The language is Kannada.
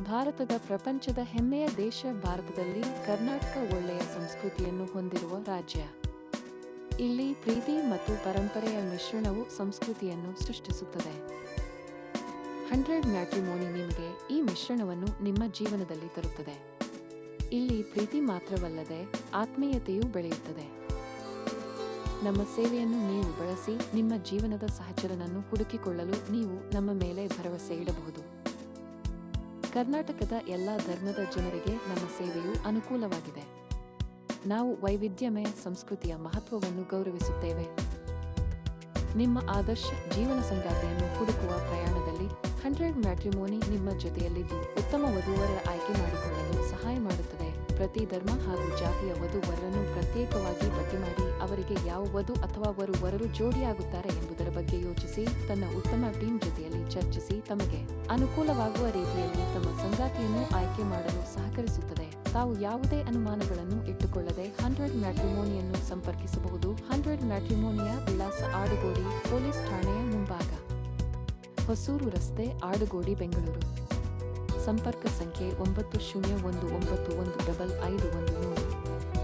ಭಾರತದ ಪ್ರಪಂಚದ ಹೆಮ್ಮೆಯ ದೇಶ. ಭಾರತದಲ್ಲಿ ಕರ್ನಾಟಕ ಒಳ್ಳೆಯ ಸಂಸ್ಕೃತಿಯನ್ನು ಹೊಂದಿರುವ ರಾಜ್ಯ. ಇಲ್ಲಿ ಪ್ರೀತಿ ಮತ್ತು ಪರಂಪರೆಯ ಮಿಶ್ರಣವು ಸಂಸ್ಕೃತಿಯನ್ನು ಸೃಷ್ಟಿಸುತ್ತದೆ. 100 ಮ್ಯಾಟ್ರಿಮೋನಿ ನಿಮಗೆ ಈ ಮಿಶ್ರಣವನ್ನು ನಿಮ್ಮ ಜೀವನದಲ್ಲಿ ತರುತ್ತದೆ. ಇಲ್ಲಿ ಪ್ರೀತಿ ಮಾತ್ರವಲ್ಲದೆ ಆತ್ಮೀಯತೆಯೂ ಬೆಳೆಯುತ್ತದೆ. ನಮ್ಮ ಸೇವೆಯನ್ನು ನೀವು ಬಳಸಿ ನಿಮ್ಮ ಜೀವನದ ಸಹಚರನನ್ನು ಹುಡುಕಿಕೊಳ್ಳಲು ನೀವು ನಮ್ಮ ಮೇಲೆ ಭರವಸೆ ಇಡಬಹುದು. ಕರ್ನಾಟಕದ ಎಲ್ಲಾ ಧರ್ಮದ ಜನರಿಗೆ ನಮ್ಮ ಸೇವೆಯು ಅನುಕೂಲವಾಗಿದೆ. ನಾವು ವೈವಿಧ್ಯಮಯ ಸಂಸ್ಕೃತಿಯ ಮಹತ್ವವನ್ನು ಗೌರವಿಸುತ್ತೇವೆ. ನಿಮ್ಮ ಆದರ್ಶ ಜೀವನ ಸಂಗಾತಿಯನ್ನು ಹುಡುಕುವ ಪ್ರಯಾಣದಲ್ಲಿ 100 ಮ್ಯಾಟ್ರಿಮೋನಿ ನಿಮ್ಮ ಜೊತೆಯಲ್ಲಿದ್ದು ಉತ್ತಮ ವಧುವರರ ಆಯ್ಕೆ ಮಾಡಿಕೊಳ್ಳಲು ಸಹಾಯ ಮಾಡುತ್ತದೆ. ಪ್ರತಿ ಧರ್ಮ ಹಾಗೂ ಜಾತಿಯ ವಧು-ವರರನ್ನು ಪ್ರತ್ಯೇಕವಾಗಿ ಪಟ್ಟಿ ಮಾಡಿ ಅವರಿಗೆ ಯಾವ ವಧು ಅಥವಾ ವರರು ಜೋಡಿಯಾಗುತ್ತಾರೆ ಎಂಬುದರ ಬಗ್ಗೆ ಯೋಚಿಸಿ ತನ್ನ ಉತ್ತಮ ಟೀಮ್ ಜೊತೆಯಲ್ಲಿ ಚರ್ಚಿಸಿ ತಮಗೆ ಅನುಕೂಲವಾಗುವ ರೀತಿಯಲ್ಲಿ ತಮ್ಮ ಸಂಗಾತಿಯನ್ನು ಆಯ್ಕೆ ಮಾಡಲು ಸಹಕರಿಸುತ್ತದೆ. ತಾವು ಯಾವುದೇ ಅನುಮಾನಗಳನ್ನು ಇಟ್ಟುಕೊಳ್ಳದೆ 100 ಮ್ಯಾಟ್ರಿಮೋನಿಯನ್ನು ಸಂಪರ್ಕಿಸಬಹುದು. 100 ಮ್ಯಾಟ್ರಿಮೋನಿಯ ವಿಳಾಸ ಆಡುಗೋಡಿ ಪೊಲೀಸ್ ಠಾಣೆಯ ಮುಂಭಾಗ, ಹೊಸೂರು ರಸ್ತೆ, ಆಡುಗೋಡಿ, ಬೆಂಗಳೂರು. ಸಂಪರ್ಕ ಸಂಖ್ಯೆ 9019155100.